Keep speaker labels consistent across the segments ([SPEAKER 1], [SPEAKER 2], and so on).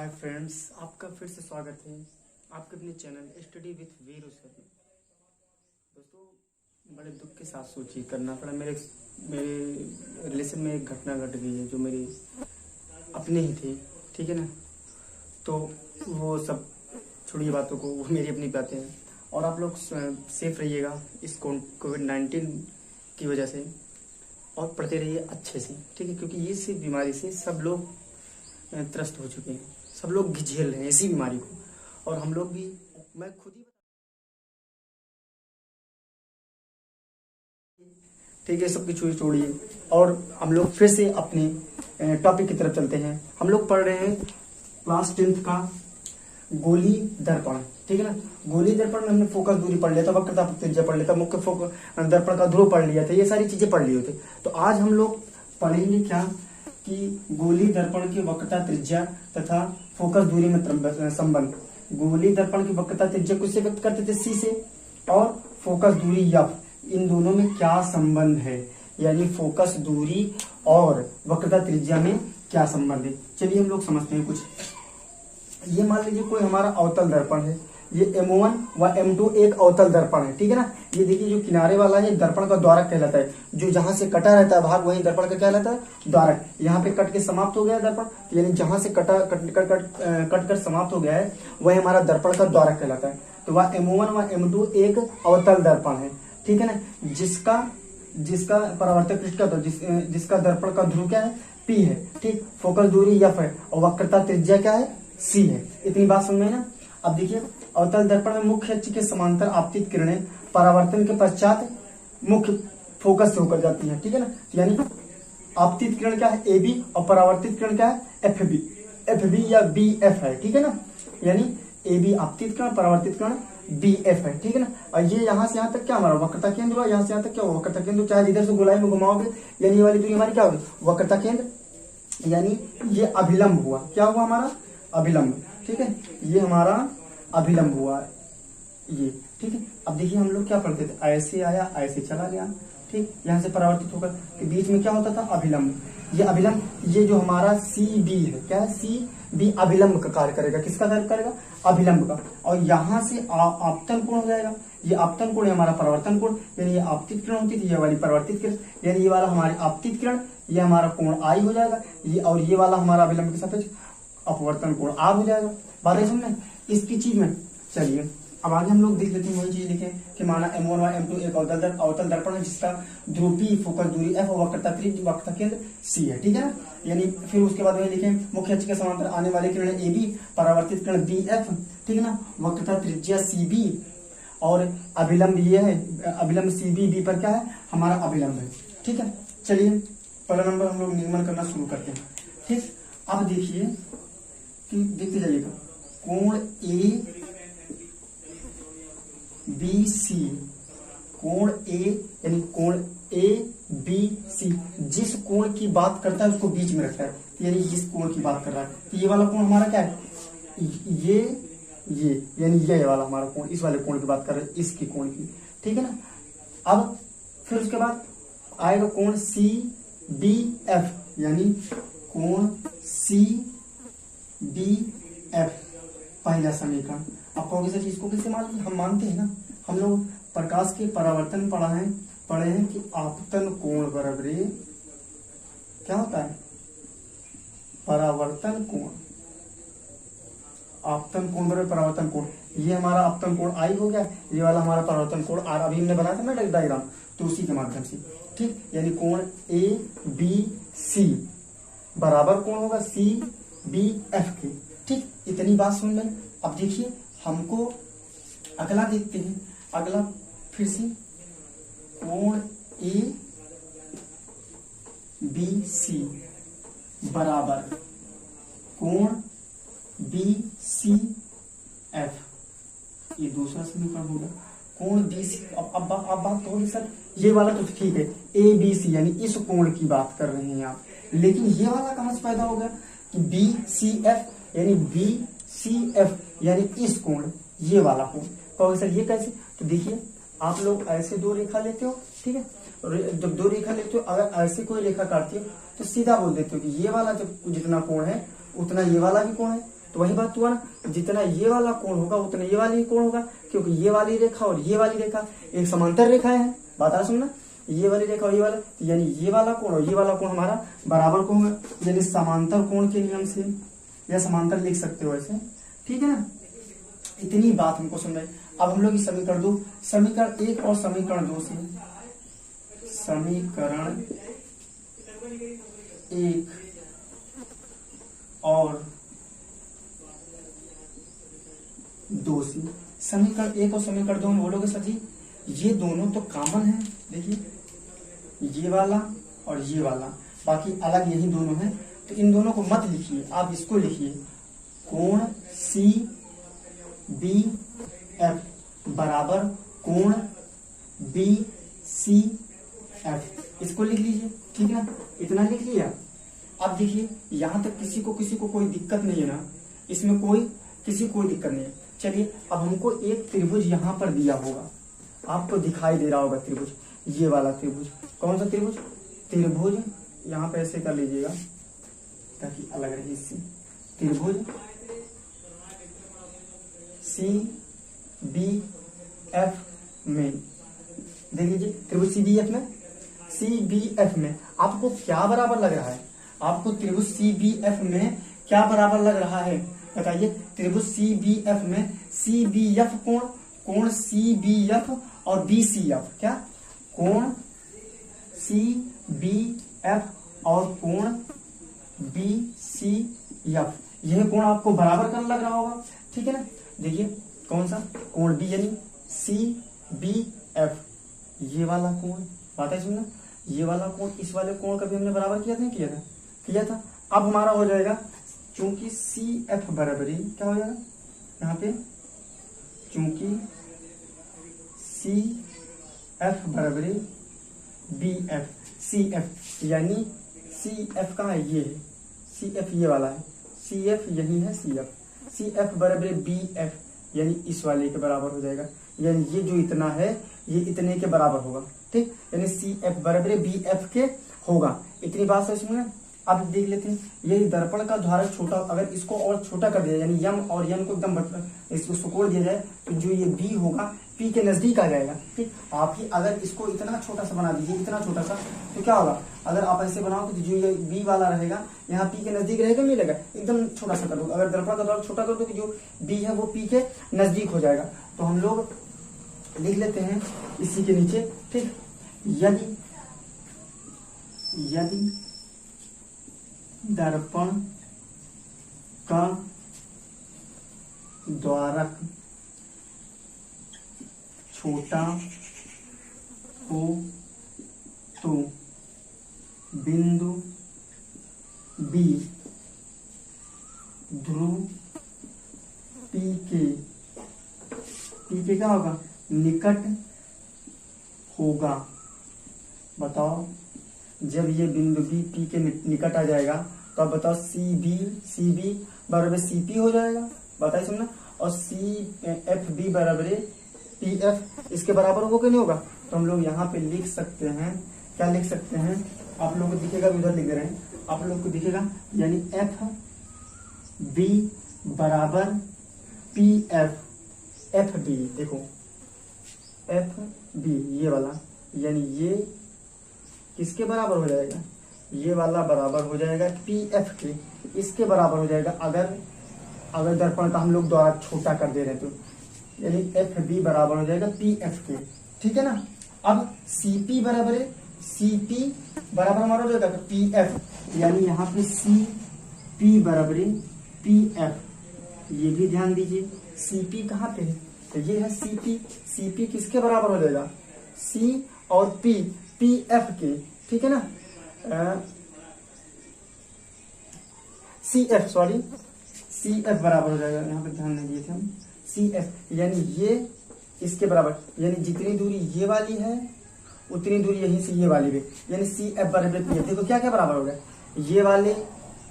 [SPEAKER 1] Hi friends, आपका फिर से स्वागत है आपके अपने channel study with Veeru sir में। दोस्तों, बड़े दुख के साथ सोचिए करना पड़ा, मेरे रिलेशन में एक घटना घट गई है जो मेरी अपनी ही थी। ठीक है ना, तो वो सब छोड़िए बातों को, वो मेरी अपनी बातें हैं। और आप लोग सेफ रहिएगा इस कोविड-19 की वजह से, और पढ़ते रहिए अच्छे से। ठीक है, क्योंकि ये इसी बीमारी से सब लोग त्रस्त हो चुके हैं, सब लोग झेल रहे हैं इसी बीमारी को, और हम लोग भी। मैं खुद ही, ठीक है, सबकी छुई छोड़िए और हम लोग फिर से अपने टॉपिक की तरफ चलते हैं। हम लोग पढ़ रहे हैं क्लास 10th का गोली दर्पण। ठीक है ना, गोली दर्पण में हमने फोकस दूरी पढ़ लिया था, वक्रता त्रिज्या पढ़ लिया था, मुख्य दर्पण का ध्रुव पढ़ लिया था, ये सारी चीजें पढ़ ली होती। तो आज हम लोग पढ़ेंगे क्या कि गोली दर्पण की वक्रता त्रिज्या तथा फोकस दूरी में संबंध। गोली दर्पण की वक्रता त्रिज्या किससे व्यक्त करते थे? सी से, और फोकस दूरी एफ, इन दोनों में क्या संबंध है, यानी फोकस दूरी और वक्रता त्रिज्या में क्या संबंध है। चलिए हम लोग समझते हैं कुछ। ये मान लीजिए कोई हमारा अवतल दर्पण है, ये M1 व M2 एक अवतल दर्पण है। ठीक है ना, ये देखिए जो किनारे वाला है दर्पण का द्वारक कहलाता है, जो जहां से कटा रहता है भाग वही दर्पण का कहलाता है द्वारक। यहाँ पे कट के समाप्त हो गया है दर्पण, यानी जहां से कट कर समाप्त हो गया है वही हमारा दर्पण का द्वारक कहलाता है। तो वह M1 व M2 एक अवतल दर्पण है। ठीक है ना, जिसका परावर्तक पृष्ठ का जिसका दर्पण का ध्रुव क्या है? P है। ठीक, फोकस दूरी F है और वक्रता त्रिज्या क्या है? C है। इतनी बात समझ में ना। अब देखिए, अवतल दर्पण में मुख्य अक्ष के समांतर आपतित किरणें परावर्तन के पश्चात मुख्य फोकस से होकर जाती है। ठीक है ना, यानी आपतित किरण क्या है? AB, और परावर्तित किरण क्या है? FB या BF है। ठीक है ना, यानी AB आपतित किरण, परावर्तित किरण BF है। ठीक है ना, और ये यहाँ से यहाँ तक क्या हमारा वक्रता केंद्र हुआ, यहाँ से यहाँ तक क्या हुआ? वक्रता केंद्र। चाहे जिधर से गोलाई में घुमाओगे, यानी ये वाली दूरी हमारी क्या होगी? वक्रता केंद्र, यानी ये अभिलंब हुआ। क्या हुआ हमारा? अभिलंब। ठीक है, ये हमारा अभिलंब हुआ ये। ठीक है, अब देखिए हम लोग क्या पढ़ते थे, ऐसे आया ऐसे चला गया। ठीक, यहाँ से परावर्तित होकर के बीच में क्या होता था? अभिलंब। ये अभिलंब, ये जो हमारा CB है, क्या है? CB अभिलंब का कार्य करेगा। किसका कार्य करेगा? अभिलंब का। और यहाँ से आपतन कोण हो जाएगा, ये आपतन कोण है हमारा परावर्तन कोण, यानी ये आपतित किरण होती थी, ये वाली परावर्तित किरण, यानी ये वाला हमारी आपतित किरण, ये हमारा कोण I हो जाएगा, ये और ये वाला हमारा अभिलंब के सापेक्ष अपवर्तन कोण R हो जाएगा। बात है समझे इसकी चीज में। चलिए अब आगे हम लोग देख लेते हैं, वही चीज लिखे कि माना M1 व M2 एक अवतल दर्पण है जिसका ध्रुव P, फोकस दूरी F और वक्रता त्रिज्या, वक्रता केंद्र C है। ठीक है ना, यानी फिर उसके बाद वही लिखे मुख्य अक्ष के समांतर आने वाले किरण AB, परावर्तित किरण BF। ठीक है ना, वक्रता त्रिज्या CB, और अभिलंब ये है, अभिलंब CB पर क्या है? हमारा अभिलंब है। ठीक है, चलिए पहला नंबर हम लोग निगमन करना शुरू करते हैं। ठीक, अब देखिए कि देखते जाइएगा, कोण ABC, कोण A यानी कोण ABC जिस कोण की बात करता है उसको बीच में रखता है, यानी इस कोण की बात कर रहा है। तो ये वाला कोण हमारा क्या है? ये यानी ये वाला हमारा कोण, इस वाले कोण की बात कर रहे हैं, इसकी कोण की। ठीक है ना, अब फिर उसके बाद आएगा कोण CBF, यानी कोण CBF पहला समीकरण। आप कहोगे सर इसको कैसे मान लिया? हम मानते हैं ना, हम लोग प्रकाश के परावर्तन पढ़े हैं कि आपतन कोण बराबर क्या होता है? परावर्तन कोण। आपतन कोण बराबर परावर्तन कोण। ये हमारा आपतन कोण I हो गया, ये वाला हमारा परावर्तन कोण R। अभी हमने बनाया था ना डायग्राम, तो उसी के माध्यम से। ठीक, यानी कोण ABC बराबर कोण होगा CBF के। ठीक, इतनी बात सुन लें। अब देखिए हमको अगला देखते हैं। अगला फिर से कोण ABC बराबर कोण BCF, ये दूसरा समीकरण होगा। कोण BC, अब बात कहोगे सर ये वाला तो ठीक है, ABC यानी इस कोण की बात कर रहे हैं आप, लेकिन ये वाला कहां से पैदा हो गया कि BCF, यानी BCF यानी इस कोण, ये वाला कोण। कहोगे सर ये कैसे? तो देखिए आप लोग ऐसे दो रेखा लेते हो। ठीक है, और जब दो रेखा लेते हो, अगर ऐसे कोई रेखा काटती हो तो सीधा बोल देते हो कि ये वाला जब जितना कोण है उतना ये वाला भी कोण है, तो वही बात हुआ ना, जितना ये वाला कोण होगा उतना ये वाली कोण होगा, क्योंकि ये वाली रेखा और ये वाली रेखा एक समांतर रेखाएं हैं। बात आ सुनना, ये वाली रेखा और ये वाला, यानी ये वाला कोण और ये वाला कोण हमारा बराबर कोण है, यानी समांतर कोण के नियम से या समांतर लिख सकते हो ऐसे, ठीक है ना। इतनी बात हमको समझ आई। अब हम लोग इस समीकरण 2, समीकरण 1 और समीकरण 2 से, समीकरण 1 और 2 से, समीकरण 1 और समीकरण 2 में बोलोगे सर जी ये दोनों तो कॉमन है, देखिए ये वाला और ये वाला, बाकी अलग यही दोनों हैं, तो इन दोनों को मत लिखिए, आप इसको लिखिए, कोण सी बी एफ बराबर कोण बी सी एफ, इसको लिख लीजिए, ठीक है ना। इतना लिख लिया। अब देखिए यहां तक किसी को कोई दिक्कत नहीं है ना, इसमें किसी को कोई दिक्कत नहीं है। चलिए अब हमको एक त्रिभुज यहां पर दिया होगा, आपको दिखाई दे रहा होगा त्रिभुज, ये वाला त्रिभुज, कौन सा त्रिभुज, त्रिभुज यहां पे ऐसे कर लीजिएगा ताकि अलग रहे इससे, त्रिभुज सी बी एफ में, देख लीजिए त्रिभुज सी बी एफ में, सी बी एफ में आपको क्या बराबर लग रहा है, आपको त्रिभुज सी बी एफ में क्या बराबर लग रहा है बताइए। त्रिभुज सी बी एफ में सी बी एफ कोण सी बी एफ और बी सी एफ, क्या कोण सी बी एफ और कोण बी सी एफ, यह कोण आपको बराबर कर लग रहा होगा, ठीक है ना। देखिए कौन सा कोण बी यानी सी बी एफ, ये वाला कोण, बात है सुनना, ये वाला कोण इस वाले कोण का भी हमने बराबर किया था। अब हमारा हो जाएगा, चूंकि सी एफ बराबरी क्या हो जाएगा यहाँ पे, चूंकि सी एफ बराबरी बी एफ, सी एफ यानी सी एफ कहाँ है, ये है सी एफ, ये वाला है सी एफ, यही है सी एफ, सी एफ बराबर बी एफ यानी इस वाले के बराबर हो जाएगा, यानी ये जो इतना है ये इतने के बराबर होगा, ठीक, यानी सी एफ बराबर बी एफ के होगा। इतनी बात है इसमें। अब देख लेते हैं, ये दर्पण का धारक छोटा, अगर इसको और छोटा कर दिया यानी यम और यम को एकदम इसको सुकोड़ दिया जाए तो जो ये बी होगा पी के नजदीक आ जाएगा, ठीक। आप ही अगर इसको इतना छोटा सा बना दीजिए, इतना छोटा सा, तो क्या होगा, अगर आप ऐसे बनाओगे तो जो ये बी वाला रहेगा यहाँ पी के नजदीक रहेगा, मिलेगा, एकदम छोटा सा कर दो, अगर दर्पण का धारक छोटा कर दो तो जो बी है वो पी के नजदीक हो जाएगा। तो हम लोग लिख लेते हैं इसी के नीचे, ठीक, यदि दर्पण का द्वारक छोटा हो तो बिंदु बी ध्रुव पी के क्या होगा, निकट होगा। बताओ जब ये बिंदु बी पी के निकट आ जाएगा तो अब बताओ सी बी बराबर सी पी हो जाएगा, बताइए सुनना, और सी एफ बी बराबर पी एफ इसके बराबर होगा कि नहीं होगा। तो हम लोग यहाँ पे लिख सकते हैं, क्या लिख सकते हैं, आप लोगों को दिखेगा, उधर लिख रहे हैं, आप लोग को दिखेगा, यानी एफ बी बराबर पी एफ बी, देखो एफ बी ये वाला, यानी ये किसके बराबर हो जाएगा, ये वाला बराबर हो जाएगा पी एफ के, इसके बराबर हो जाएगा अगर दर्पण का हम लोग द्वारा छोटा कर दे रहे तो, यानी एफ बी बराबर हो जाएगा पी एफ के, ठीक है ना। अब सी पी बराबर है, सी पी बराबर हमारा हो जाएगा पी एफ, यानी यहाँ पे सी पी बराबर पी एफ, ये भी ध्यान दीजिए, सी पी कहाँ पे है, तो ये है सी पी किसके बराबर हो जाएगा, सी और पी एफ के, ठीक है ना, सी एफ बराबर हो जाएगा, यहाँ पे ध्यान नहीं दिए थे हम, सी एफ यानी ये इसके बराबर, यानी जितनी दूरी ये वाली है उतनी दूरी यहीं से ये वाली भी, यानी सी एफ बराबर पी एफ। देखो क्या क्या बराबर हो गया, ये वाले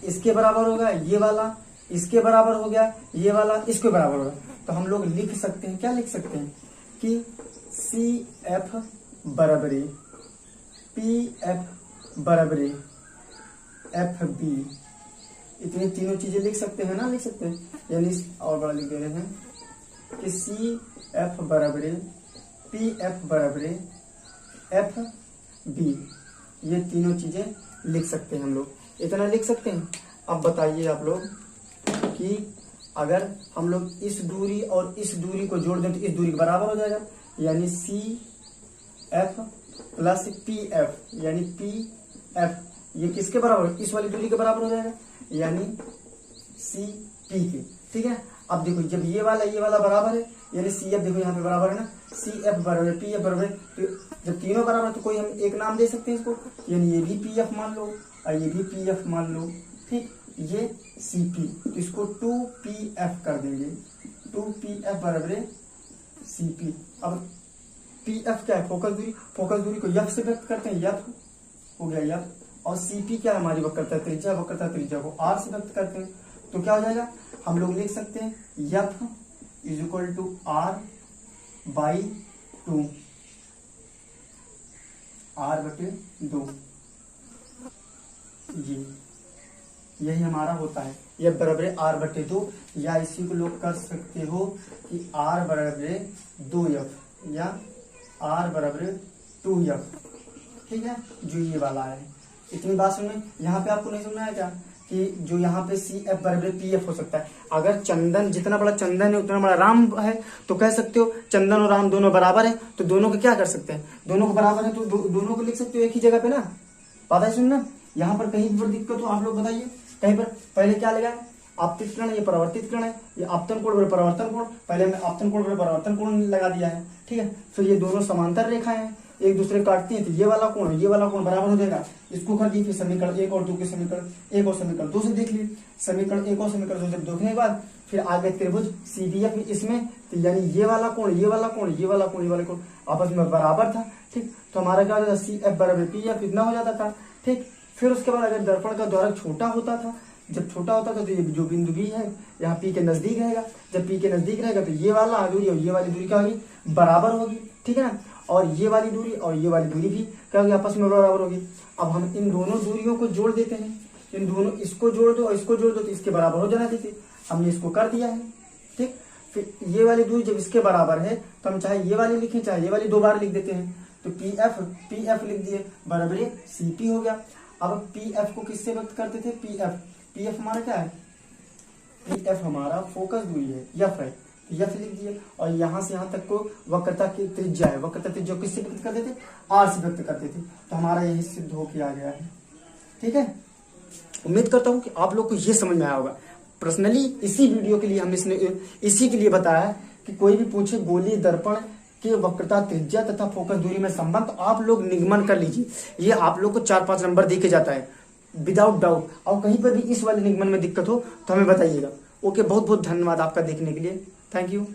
[SPEAKER 1] इसके बराबर होगा, ये वाला इसके बराबर हो गया, ये वाला इसके बराबर होगा। तो हम लोग लिख सकते हैं, क्या लिख सकते हैं कि सी एफ बराबरी पी एफ बराबरी एफ बी इतनी तीनों चीजें लिख सकते हैं ना, लिख सकते हैं, यानी और बड़ा लिख दे रहे हैं कि सी एफ बराबर पी एफ बराबर एफ बी, ये तीनों चीजें लिख सकते हैं हम लोग, इतना लिख सकते हैं। अब बताइए आप लोग कि अगर हम लोग इस दूरी और इस दूरी को जोड़ दें तो इस दूरी के बराबर हो जाएगा, यानी C F plus P F, यानी पी एफ ये किसके बराबर, इस वाली दूरी के बराबर हो जाएगा, यानी सी पी के। ठीक है, अब देखो जब ये वाला बराबर है, यानी सी एफ देखो यहाँ पे बराबर है ना, सी एफ बराबर पी एफ बराबर, तो जब तीनों बराबर है तो कोई हम एक नाम दे सकते हैं इसको, यानी ये भी पी एफ मान लो और ये भी पी एफ मान लो। ठीक, ये सी पी, तो इसको 2pf कर देंगे, 2pf बराबर सी पी। अब पी एफ क्या है, फोकस दूरी, फोकस दूरी को यफ से व्यक्त करते हैं, यफ हो गया यफ, और सी पी क्या है हमारी वक्रता त्रिज्या, वक्रता त्रिज्या को आर से व्यक्त करते हैं, तो क्या हो जाएगा, हम लोग लिख सकते हैं F is equal to R by 2, R बटे 2, यही हमारा होता है, यह बराबर आर बटे 2, या इसी को लोग कर सकते हो कि आर बराबर 2f या आर बराबर 2f। ठीक है, जो ये वाला है, इतनी बात सुन में, यहाँ पे आपको नहीं सुनना है क्या कि जो यहाँ पे सी एफ बराबर पी एफ हो सकता है, अगर चंदन जितना बड़ा चंदन है उतना बड़ा राम है तो कह सकते हो चंदन और राम दोनों बराबर है, तो दोनों को क्या कर सकते हैं, दोनों को बराबर है तो दोनों को लिख सकते हो एक ही जगह पे ना। पता है सुनना, यहाँ पर कहीं पर दिक्कत हो आप लोग बताइए, कहीं पर पहले क्या लगा, आपतित किरण, ये परावर्तित किरण है, ये आपतन कोण बराबर परावर्तन कोण, पहले हमने आपतन कोण बराबर परावर्तन कोण लगा दिया है। ठीक है, फिर ये दोनों समांतर रेखाएं हैं, एक दूसरे काटती हैं, तो ये वाला कोण बराबर हो जाएगा, इसको कर दिए, फिर समीकरण 1 और 2 के समीकरण 1 और समीकरण 2 से देख लिए, समीकरण 1 और समीकरण 2 से देखने के बाद फिर आगे त्रिभुज सी डी एफ इसमें, तो यानी ये वाला कोण, ये वाला कोण, ये वाला कोण, ये वाला कोण आपस में बराबर था। ठीक, तो हमारा क्या हो जाता, सी एफ बराबर पी एफ इतना हो जाता था। ठीक, फिर उसके बाद अगर दर्पण का द्वारक छोटा होता था, जब छोटा होता था तो ये जो बिंदु बी है यहाँ पी के नजदीक रहेगा, जब पी के नजदीक रहेगा तो ये वाला दूरी और ये वाली दूरी क्या होगी, बराबर होगी। ठीक है ना, और ये वाली दूरी और ये वाली दूरी भी क्या होगी, आपस में बराबर होगी। अब हम इन दोनों दूरियों को जोड़ देते हैं, इन दोनों, इसको जोड़ दो और इसको जोड़ दो तो इसके बराबर हो जाना चाहिए, हमने इसको कर दिया है। ठीक, फिर ये वाली दूरी जब इसके बराबर है तो हम चाहे ये वाली लिखें चाहे ये वाली 2 बार लिख देते हैं, तो पी एफ लिख दिए बराबर सी पी हो गया। अब पी एफ को किससे व्यक्त करते थे, पी एफ हमारा क्या है, पी एफ हमारा फोकस दूरी है, यफ है, यफ लिख दिए, और यहाँ से यहाँ तक को वक्रता की त्रिज्या है, वक्रता त्रिज्या किससे व्यक्त करते थे, आर से व्यक्त करते थे, तो हमारा यही सिद्ध होके आ गया है। ठीक है, उम्मीद करता हूँ कि आप लोग को ये समझ में आया होगा। पर्सनली इसी वीडियो के लिए हम इसी के लिए बताया कि कोई भी पूछे गोलीय दर्पण के वक्रता त्रिज्या तथा फोकस दूरी में संबंध, तो आप लोग निगमन कर लीजिए, ये आप लोग को 4-5 नंबर देके जाता है विदाउट डाउट। और कहीं पर भी इस वाले निगमन में दिक्कत हो तो हमें बताइएगा। ओके, बहुत बहुत धन्यवाद आपका देखने के लिए, थैंक यू।